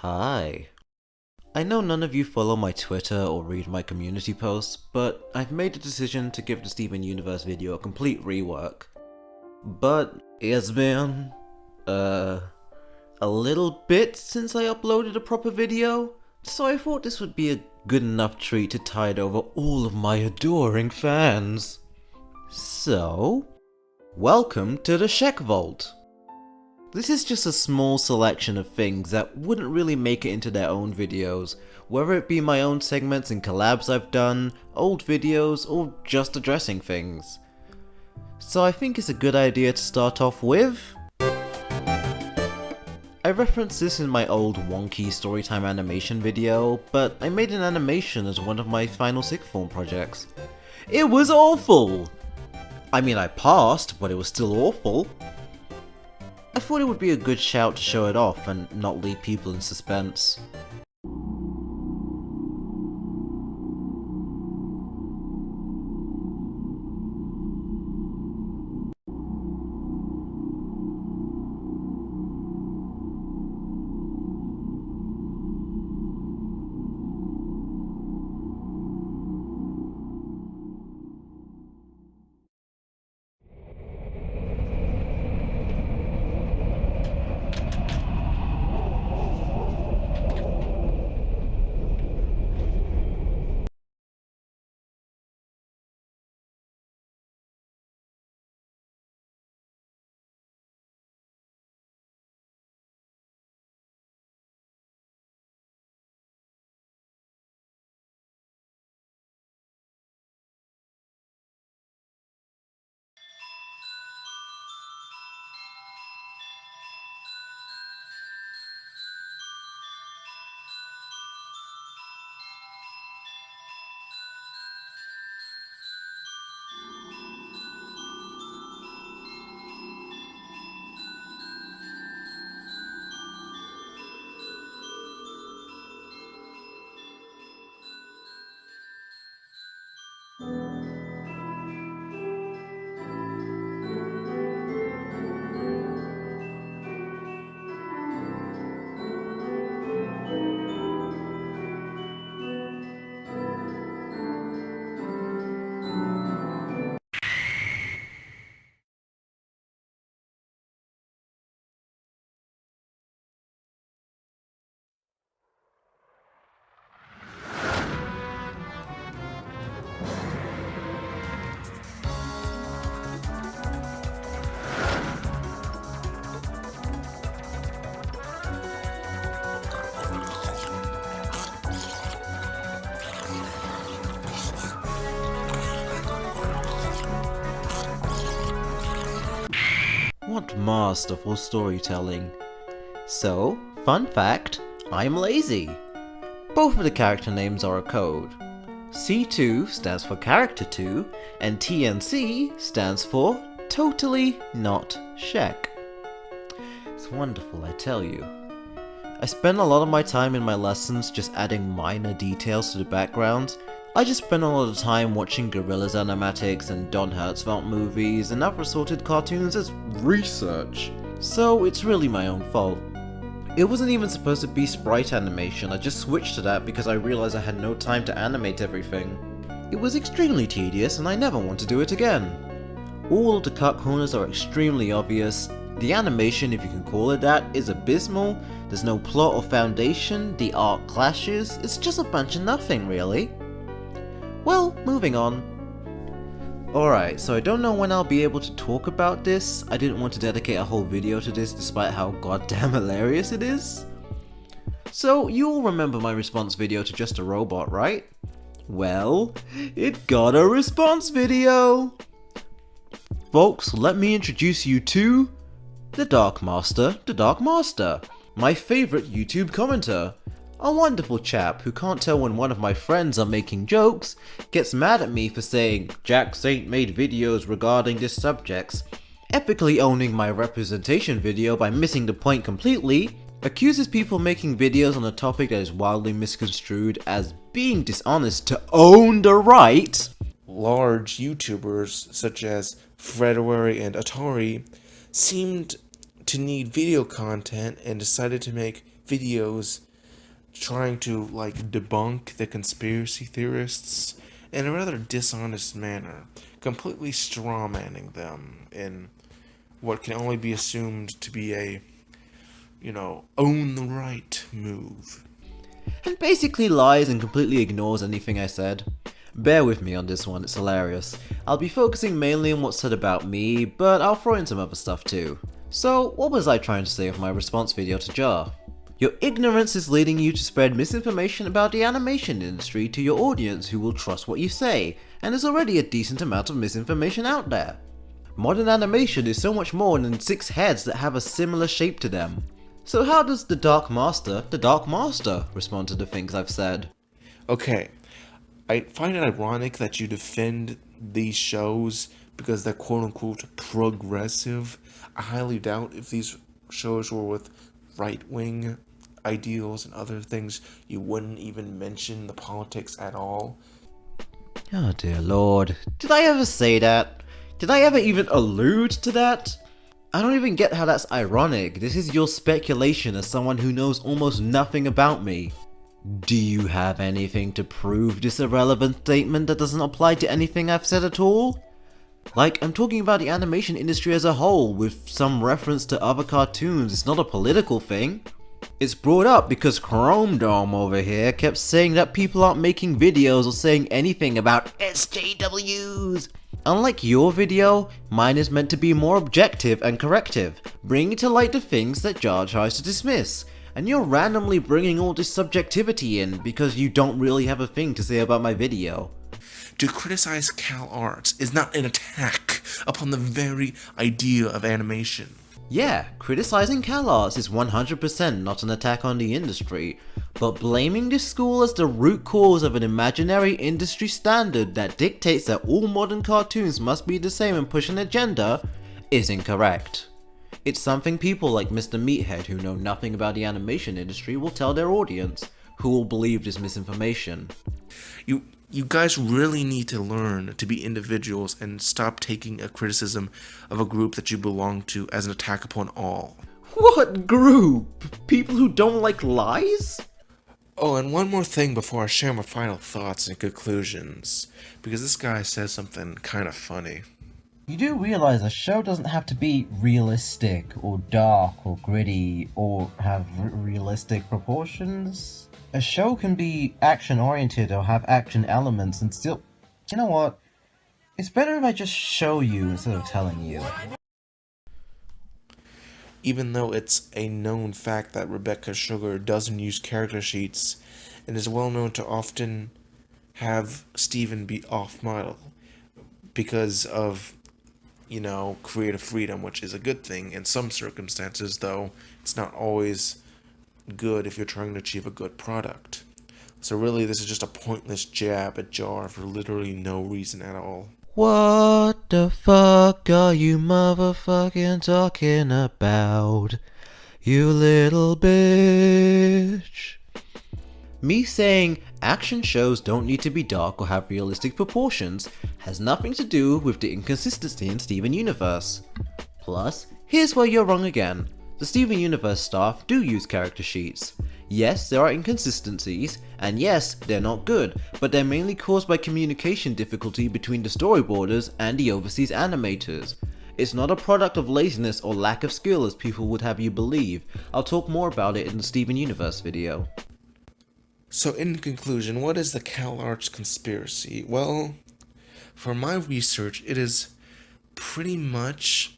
Hi. I know none of you follow my Twitter or read my community posts, but I've made a decision to give the Steven Universe video a complete rework. But it's been, a little bit since I uploaded a proper video, so I thought this would be a good enough treat to tide over all of my adoring fans. So, welcome to the Cheick Vault. This is just a small selection of things that wouldn't really make it into their own videos, whether it be my own segments and collabs I've done, old videos, or just addressing things. So I think it's a good idea to start off with... I referenced this in my old wonky storytime animation video, but I made an animation as one of my final sixth form projects. It was awful! I mean, I passed, but it was still awful. I thought it would be a good shout to show it off and not leave people in suspense. What masterful storytelling. So, fun fact, I'm lazy. Both of the character names are a code. C2 stands for Character 2, and TNC stands for Totally Not Cheick. It's wonderful, I tell you. I spend a lot of my time in my lessons just adding minor details to the background. I just spend a lot of time watching Gorillaz animatics and Don Hertzfeldt movies and other assorted cartoons as research. So it's really my own fault. It wasn't even supposed to be sprite animation, I just switched to that because I realized I had no time to animate everything. It was extremely tedious and I never want to do it again. All of the cut corners are extremely obvious, the animation, if you can call it that, is abysmal, there's no plot or foundation, the art clashes, it's just a bunch of nothing really. Well, moving on. Alright, so I don't know when I'll be able to talk about this. I didn't want to dedicate a whole video to this despite how goddamn hilarious it is. So, you all remember my response video to Just a Robot, right? Well, it got a response video! Folks, let me introduce you to... the Dark Master, my favourite YouTube commenter. A wonderful chap who can't tell when one of my friends are making jokes, gets mad at me for saying Jack Saint made videos regarding this subjects, epically owning my representation video by missing the point completely, accuses people making videos on a topic that is wildly misconstrued as being dishonest to own the right. Large YouTubers such as Fredwary and Atari seemed to need video content and decided to make videos trying to like debunk the conspiracy theorists in a rather dishonest manner, completely strawmanning them in what can only be assumed to be a, own the right move. And basically lies and completely ignores anything I said. Bear with me on this one, it's hilarious. I'll be focusing mainly on what's said about me, but I'll throw in some other stuff too. So, what was I trying to say with my response video to Jar? Your ignorance is leading you to spread misinformation about the animation industry to your audience who will trust what you say, and there's already a decent amount of misinformation out there. Modern animation is so much more than 6 heads that have a similar shape to them. So how does the Dark Master, respond to the things I've said? Okay, I find it ironic that you defend these shows because they're quote unquote progressive. I highly doubt if these shows were with right wing ideals and other things, you wouldn't even mention the politics at all. Oh dear lord, did I ever say that? Did I ever even allude to that? I don't even get how that's ironic. This is your speculation as someone who knows almost nothing about me. Do you have anything to prove this irrelevant statement that doesn't apply to anything I've said at all? Like, I'm talking about the animation industry as a whole, with some reference to other cartoons. It's not a political thing. It's brought up because Chrome Dome over here kept saying that people aren't making videos or saying anything about SJWs. Unlike your video, mine is meant to be more objective and corrective, bringing to light the things that Jar tries to dismiss. And you're randomly bringing all this subjectivity in because you don't really have a thing to say about my video. To criticize Cal Arts is not an attack upon the very idea of animation. Yeah, criticizing CalArts is 100% not an attack on the industry, but blaming this school as the root cause of an imaginary industry standard that dictates that all modern cartoons must be the same and push an agenda is incorrect. It's something people like Mr. Meathead who know nothing about the animation industry will tell their audience, who will believe this misinformation. You guys really need to learn to be individuals and stop taking a criticism of a group that you belong to as an attack upon all. What group? People who don't like lies? Oh, and one more thing before I share my final thoughts and conclusions, because this guy says something kind of funny. You do realize a show doesn't have to be realistic or dark or gritty or have realistic proportions. A show can be action-oriented or have action elements and still... You know what? It's better if I just show you instead of telling you. Even though it's a known fact that Rebecca Sugar doesn't use character sheets and is well known to often have Steven be off-model because of, creative freedom, which is a good thing in some circumstances, though it's not always good if you're trying to achieve a good product. So really, this is just a pointless jab at Jar for literally no reason at all. What the fuck are you motherfucking talking about, you little bitch? Me saying action shows don't need to be dark or have realistic proportions has nothing to do with the inconsistency in Steven Universe. Plus, here's where you're wrong again. The Steven Universe staff do use character sheets. Yes, there are inconsistencies, and yes, they're not good, but they're mainly caused by communication difficulty between the storyboarders and the overseas animators. It's not a product of laziness or lack of skill as people would have you believe. I'll talk more about it in the Steven Universe video. So in conclusion, what is the CalArts conspiracy? Well, from my research, it is pretty much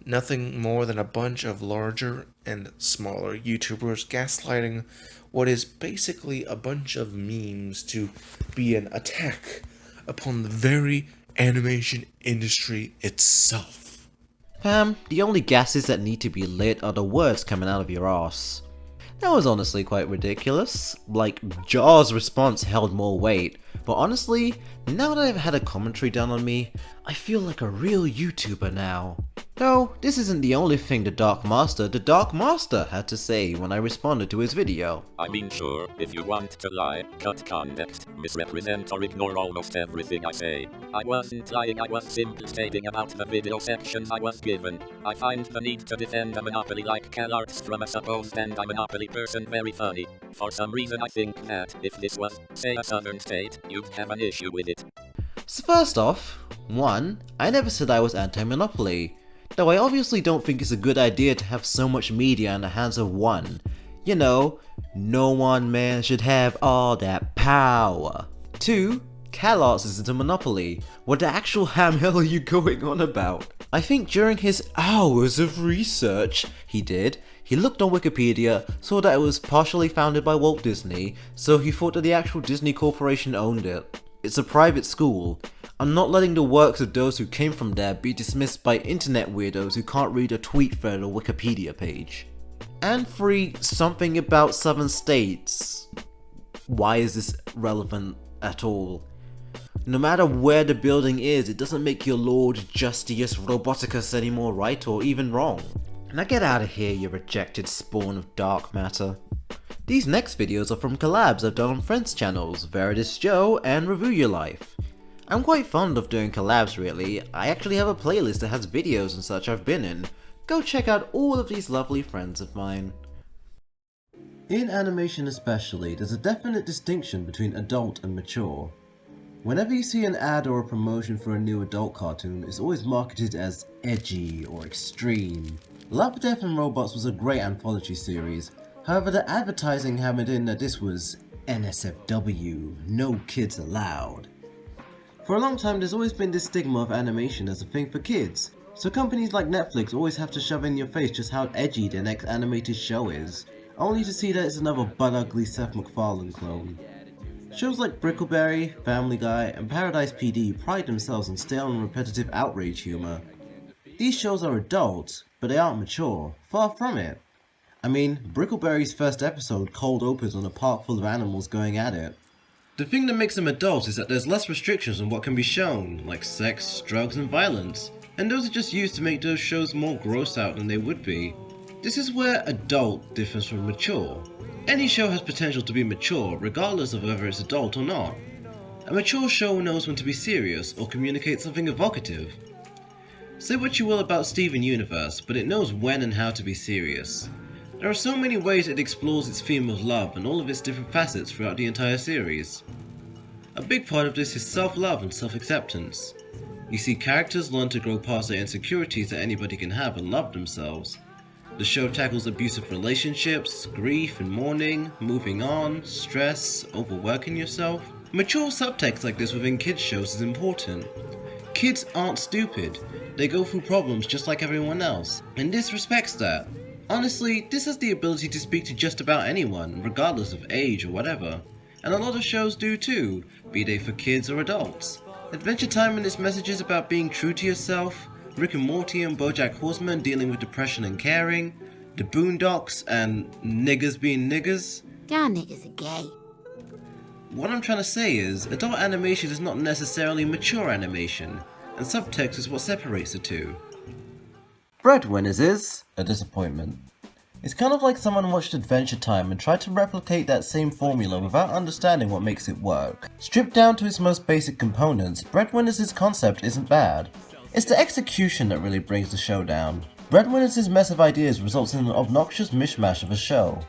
nothing more than a bunch of larger and smaller YouTubers gaslighting what is basically a bunch of memes to be an attack upon the very animation industry itself. Pam, the only gases that need to be lit are the words coming out of your ass. That was honestly quite ridiculous. Like, Jar's response held more weight. But honestly, now that I've had a commentary done on me, I feel like a real YouTuber now. Though, this isn't the only thing the Dark Master had to say when I responded to his video. I mean, sure, if you want to lie, cut context, misrepresent or ignore almost everything I say. I wasn't lying, I was simply stating about the video sections I was given. I find the need to defend a monopoly like CalArts from a supposed anti-monopoly person very funny. For some reason I think that, if this was, say, a southern state, you'd have an issue with it. So first off, 1. I never said I was anti-monopoly. Though I obviously don't think it's a good idea to have so much media in the hands of one. You know, no one man should have all that power. 2. CalArts isn't a monopoly. What the actual hell are you going on about? I think during his hours of research he looked on Wikipedia, saw that it was partially founded by Walt Disney, so he thought that the actual Disney Corporation owned it. It's a private school. I'm not letting the works of those who came from there be dismissed by internet weirdos who can't read a tweet thread or Wikipedia page. And 3. Something about southern states. Why is this relevant at all? No matter where the building is, it doesn't make your Lord Justius Roboticus any more right or even wrong. Now get out of here, you rejected spawn of dark matter. These next videos are from collabs I've done on friends' channels, Veritas Joe and Review Your Life. I'm quite fond of doing collabs really. I actually have a playlist that has videos and such I've been in. Go check out all of these lovely friends of mine. In animation especially, there's a definite distinction between adult and mature. Whenever you see an ad or a promotion for a new adult cartoon, it's always marketed as edgy or extreme. Love, Death and Robots was a great anthology series. However, the advertising hammered in that this was NSFW, no kids allowed. For a long time there's always been this stigma of animation as a thing for kids, so companies like Netflix always have to shove in your face just how edgy their next animated show is, only to see that it's another butt-ugly Seth MacFarlane clone. Shows like Brickleberry, Family Guy, and Paradise PD pride themselves on stale and repetitive outrage humour. These shows are adult, but they aren't mature, far from it. I mean, Brickleberry's first episode cold opens on a park full of animals going at it. The thing that makes them adult is that there's less restrictions on what can be shown, like sex, drugs, and violence, and those are just used to make those shows more gross out than they would be. This is where adult differs from mature. Any show has potential to be mature, regardless of whether it's adult or not. A mature show knows when to be serious or communicate something evocative. Say what you will about Steven Universe, but it knows when and how to be serious. There are so many ways it explores its theme of love and all of its different facets throughout the entire series. A big part of this is self-love and self-acceptance. You see characters learn to grow past the insecurities that anybody can have and love themselves. The show tackles abusive relationships, grief and mourning, moving on, stress, overworking yourself. Mature subtext like this within kids shows is important. Kids aren't stupid, they go through problems just like everyone else, and this respects that. Honestly, this has the ability to speak to just about anyone, regardless of age or whatever. And a lot of shows do too, be they for kids or adults. Adventure Time and its messages about being true to yourself, Rick and Morty and BoJack Horseman dealing with depression and caring, The Boondocks and niggers being niggers. Y'all niggas are gay. What I'm trying to say is, adult animation is not necessarily mature animation, and subtext is what separates the two. Breadwinners is a disappointment. It's kind of like someone watched Adventure Time and tried to replicate that same formula without understanding what makes it work. Stripped down to its most basic components, Breadwinners' concept isn't bad. It's the execution that really brings the show down. Breadwinners' mess of ideas results in an obnoxious mishmash of a show.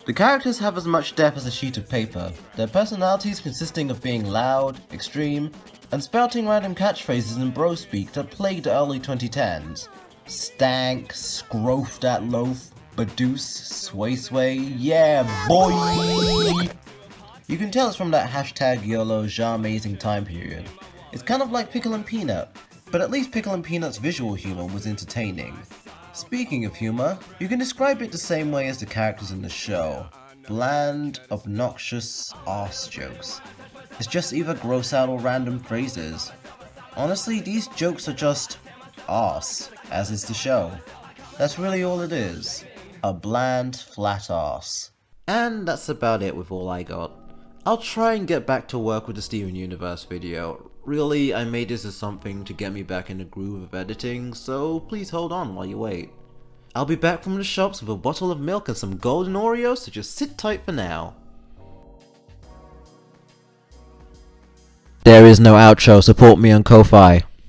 The characters have as much depth as a sheet of paper, their personalities consisting of being loud, extreme, and spouting random catchphrases and bro speak that plagued the early 2010s. Stank, scrofe that loaf, badooce, sway, yeah boy! You can tell it's from that hashtag YOLO amazing time period. It's kind of like Pickle and Peanut, but at least Pickle and Peanut's visual humor was entertaining. Speaking of humor, you can describe it the same way as the characters in the show. Bland, obnoxious, arse jokes. It's just either gross out or random phrases. Honestly, these jokes are just arse, as is the show. That's really all it is. A bland, flat arse. And that's about it with all I got. I'll try and get back to work with the Steven Universe video. Really, I made this as something to get me back in the groove of editing, so please hold on while you wait. I'll be back from the shops with a bottle of milk and some golden Oreos, so just sit tight for now. There is no outro, support me on Ko-Fi.